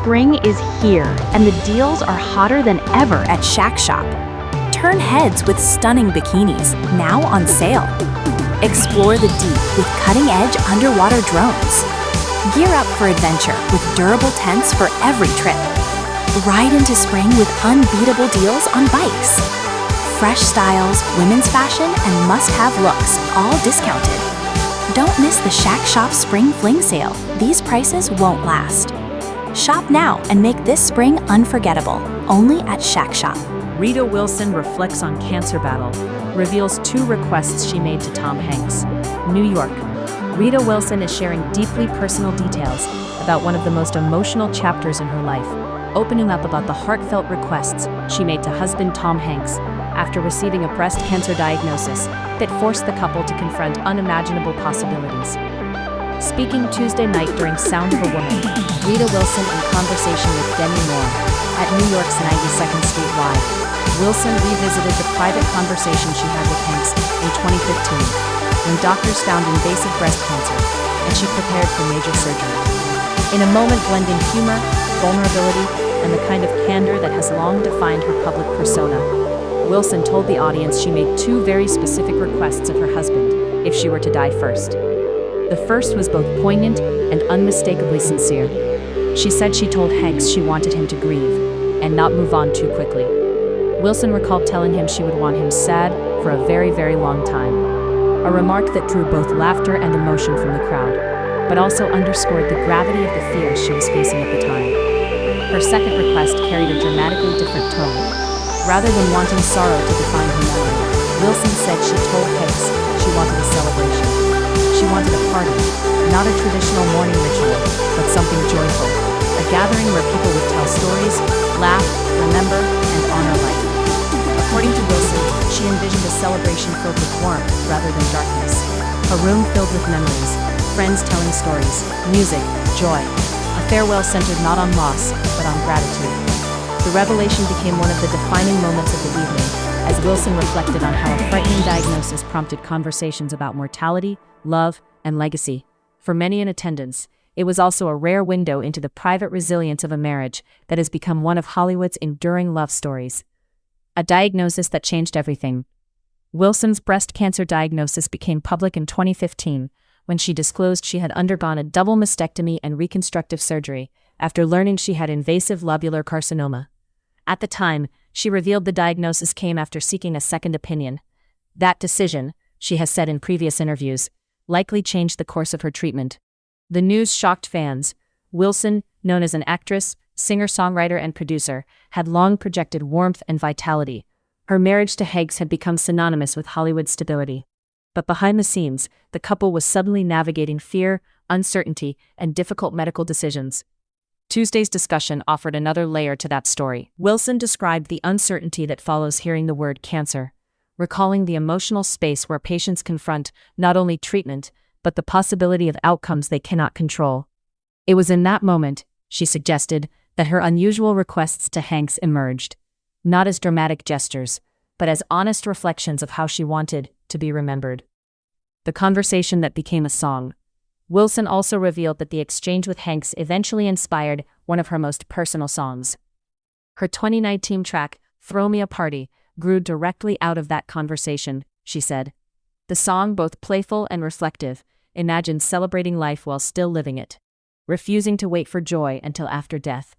Spring is here, and the deals are hotter than ever at Shack Shop. Turn heads with stunning bikinis, now on sale. Explore the deep with cutting-edge underwater drones. Gear up for adventure with durable tents for every trip. Ride into spring with unbeatable deals on bikes. Fresh styles, women's fashion, and must-have looks, all discounted. Don't miss the Shack Shop Spring Fling Sale. These prices won't last. Shop now and make this spring unforgettable, only at Shack Shop. Rita Wilson reflects on cancer battle, reveals 2 requests she made to Tom Hanks. New York. Rita Wilson is sharing deeply personal details about one of the most emotional chapters in her life, opening up about the heartfelt requests she made to husband Tom Hanks after receiving a breast cancer diagnosis that forced the couple to confront unimaginable possibilities. Speaking Tuesday night during Sound of a Woman, Rita Wilson in conversation with Demi Moore at New York's 92nd Street Live. Wilson revisited the private conversation she had with Hanks in 2015 when doctors found invasive breast cancer and she prepared for major surgery. In a moment blending humor, vulnerability, and the kind of candor that has long defined her public persona, Wilson told the audience she made 2 very specific requests of her husband if she were to die first. The first was both poignant and unmistakably sincere. She said she told Hanks she wanted him to grieve and not move on too quickly. Wilson recalled telling him she would want him sad for a very, very long time, a remark that drew both laughter and emotion from the crowd, but also underscored the gravity of the fears she was facing at the time. Her second request carried a dramatically different tone. Rather than wanting sorrow to define her memory, Wilson said she told Hanks she wanted a celebration. She wanted a party, not a traditional mourning ritual, but something joyful, a gathering where people would tell stories, laugh, remember, and honor life. According to Wilson, she envisioned a celebration filled with warmth rather than darkness, a room filled with memories, friends telling stories, music, joy, a farewell centered not on loss, but on gratitude. The revelation became one of the defining moments of the evening, as Wilson reflected on how a frightening diagnosis prompted conversations about mortality, love, and legacy. For many in attendance, it was also a rare window into the private resilience of a marriage that has become one of Hollywood's enduring love stories. A diagnosis that changed everything. Wilson's breast cancer diagnosis became public in 2015 when she disclosed she had undergone a double mastectomy and reconstructive surgery after learning she had invasive lobular carcinoma. At the time, she revealed the diagnosis came after seeking a second opinion. That decision, she has said in previous interviews, likely changed the course of her treatment. The news shocked fans. Wilson, known as an actress, singer-songwriter, and producer, had long projected warmth and vitality. Her marriage to Hanks had become synonymous with Hollywood stability. But behind the scenes, the couple was suddenly navigating fear, uncertainty, and difficult medical decisions. Tuesday's discussion offered another layer to that story. Wilson described the uncertainty that follows hearing the word cancer, recalling the emotional space where patients confront not only treatment, but the possibility of outcomes they cannot control. It was in that moment, she suggested, that her unusual requests to Hanks emerged, not as dramatic gestures, but as honest reflections of how she wanted to be remembered. The conversation that became a song. Wilson also revealed that the exchange with Hanks eventually inspired one of her most personal songs. Her 2019 track, Throw Me a Party, grew directly out of that conversation, she said. The song, both playful and reflective, imagined celebrating life while still living it, refusing to wait for joy until after death.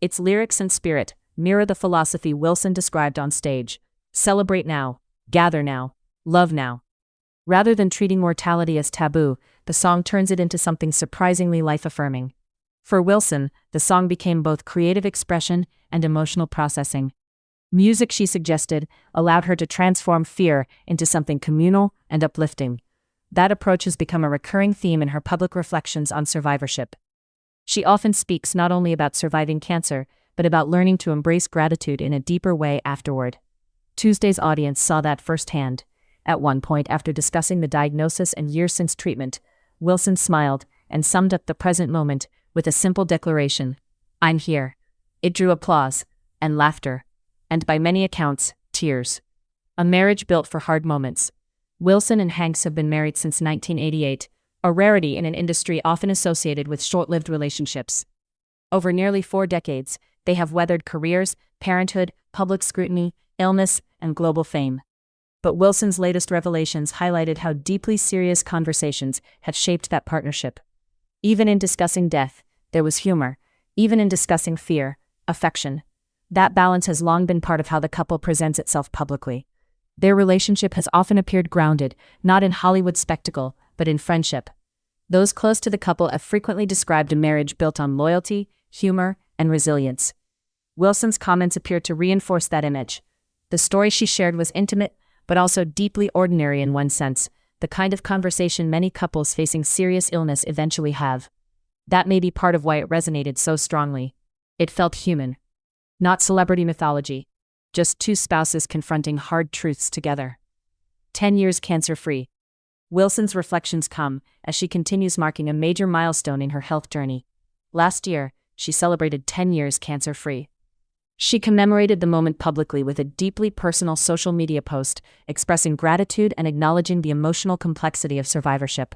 Its lyrics and spirit mirror the philosophy Wilson described on stage: celebrate now, gather now, love now. Rather than treating mortality as taboo, the song turns it into something surprisingly life-affirming. For Wilson, the song became both creative expression and emotional processing. Music, she suggested, allowed her to transform fear into something communal and uplifting. That approach has become a recurring theme in her public reflections on survivorship. She often speaks not only about surviving cancer, but about learning to embrace gratitude in a deeper way afterward. Tuesday's audience saw that firsthand. At one point, after discussing the diagnosis and years since treatment, Wilson smiled and summed up the present moment with a simple declaration: "I'm here." It drew applause and laughter, and by many accounts, tears. A marriage built for hard moments. Wilson and Hanks have been married since 1988, a rarity in an industry often associated with short-lived relationships. Over nearly 4 decades, they have weathered careers, parenthood, public scrutiny, illness, and global fame. But Wilson's latest revelations highlighted how deeply serious conversations had shaped that partnership. Even in discussing death, there was humor. Even in discussing fear, affection. That balance has long been part of how the couple presents itself publicly. Their relationship has often appeared grounded, not in Hollywood spectacle, but in friendship. Those close to the couple have frequently described a marriage built on loyalty, humor, and resilience. Wilson's comments appear to reinforce that image. The story she shared was intimate, but also deeply ordinary in one sense, the kind of conversation many couples facing serious illness eventually have. That may be part of why it resonated so strongly. It felt human. Not celebrity mythology. Just two spouses confronting hard truths together. 10 years cancer-free. Wilson's reflections come as she continues marking a major milestone in her health journey. Last year, she celebrated 10 years cancer-free. She commemorated the moment publicly with a deeply personal social media post expressing gratitude and acknowledging the emotional complexity of survivorship.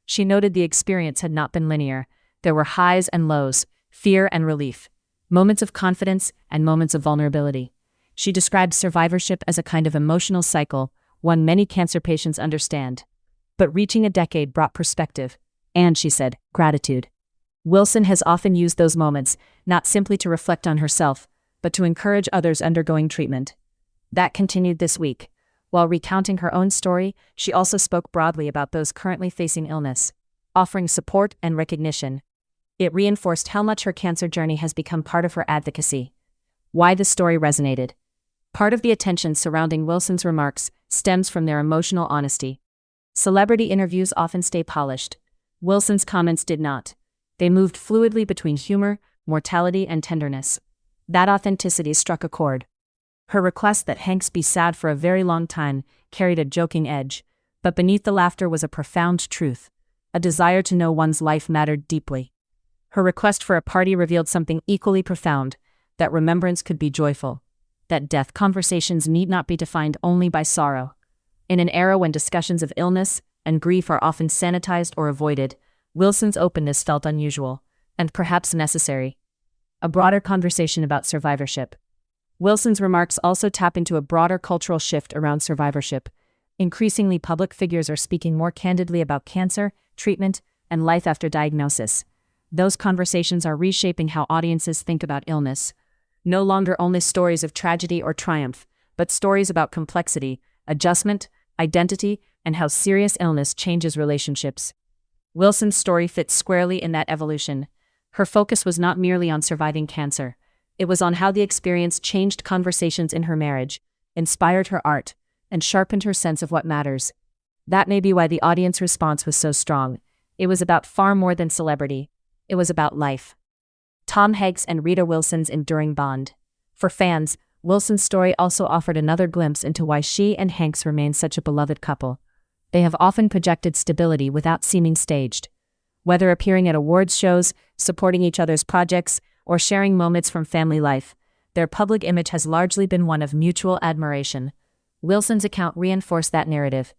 She noted the experience had not been linear. There were highs and lows, fear and relief, moments of confidence and moments of vulnerability. She described survivorship as a kind of emotional cycle, one many cancer patients understand. But reaching a decade brought perspective, and, she said, gratitude. Wilson has often used those moments, not simply to reflect on herself, but to encourage others undergoing treatment. That continued this week. While recounting her own story, she also spoke broadly about those currently facing illness, offering support and recognition. It reinforced how much her cancer journey has become part of her advocacy. Why the story resonated. Part of the attention surrounding Wilson's remarks stems from their emotional honesty. Celebrity interviews often stay polished. Wilson's comments did not. They moved fluidly between humor, mortality, and tenderness. That authenticity struck a chord. Her request that Hanks be sad for a very long time carried a joking edge, but beneath the laughter was a profound truth, a desire to know one's life mattered deeply. Her request for a party revealed something equally profound, that remembrance could be joyful, that death conversations need not be defined only by sorrow. In an era when discussions of illness and grief are often sanitized or avoided, Wilson's openness felt unusual, and perhaps necessary. A broader conversation about survivorship. Wilson's remarks also tap into a broader cultural shift around survivorship. Increasingly, public figures are speaking more candidly about cancer, treatment, and life after diagnosis. Those conversations are reshaping how audiences think about illness. No longer only stories of tragedy or triumph, but stories about complexity, adjustment, identity, and how serious illness changes relationships. Wilson's story fits squarely in that evolution. Her focus was not merely on surviving cancer. It was on how the experience changed conversations in her marriage, inspired her art, and sharpened her sense of what matters. That may be why the audience response was so strong. It was about far more than celebrity. It was about life. Tom Hanks and Rita Wilson's enduring bond. For fans, Wilson's story also offered another glimpse into why she and Hanks remain such a beloved couple. They have often projected stability without seeming staged. Whether appearing at awards shows, supporting each other's projects, or sharing moments from family life, their public image has largely been one of mutual admiration. Wilson's account reinforced that narrative.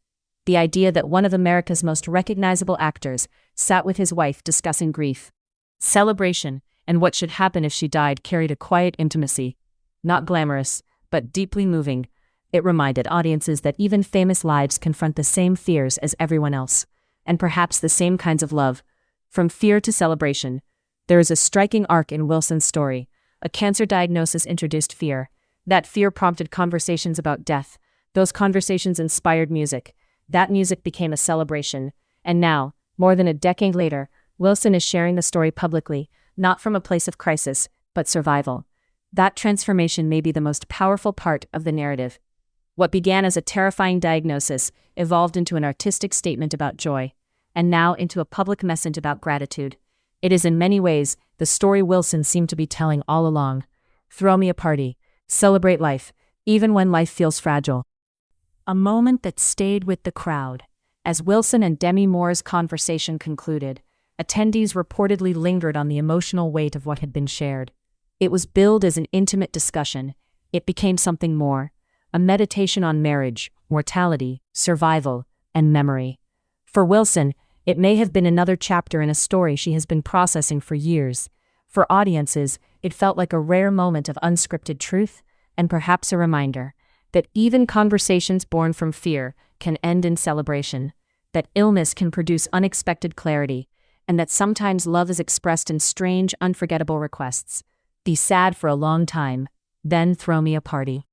The idea that one of America's most recognizable actors sat with his wife discussing grief, celebration, and what should happen if she died carried a quiet intimacy. Not glamorous, but deeply moving. It reminded audiences that even famous lives confront the same fears as everyone else, and perhaps the same kinds of love. From fear to celebration. There is a striking arc in Wilson's story. A cancer diagnosis introduced fear. That fear prompted conversations about death. Those conversations inspired music. That music became a celebration. And now, more than a decade later, Wilson is sharing the story publicly, not from a place of crisis, but survival. That transformation may be the most powerful part of the narrative. What began as a terrifying diagnosis evolved into an artistic statement about joy, and now into a public message about gratitude. It is in many ways the story Wilson seemed to be telling all along. Throw me a party. Celebrate life, even when life feels fragile. A moment that stayed with the crowd. As Wilson and Demi Moore's conversation concluded, attendees reportedly lingered on the emotional weight of what had been shared. It was billed as an intimate discussion. It became something more. A meditation on marriage, mortality, survival, and memory. For Wilson, it may have been another chapter in a story she has been processing for years. For audiences, it felt like a rare moment of unscripted truth, and perhaps a reminder that even conversations born from fear can end in celebration, that illness can produce unexpected clarity, and that sometimes love is expressed in strange, unforgettable requests. Be sad for a long time, then throw me a party.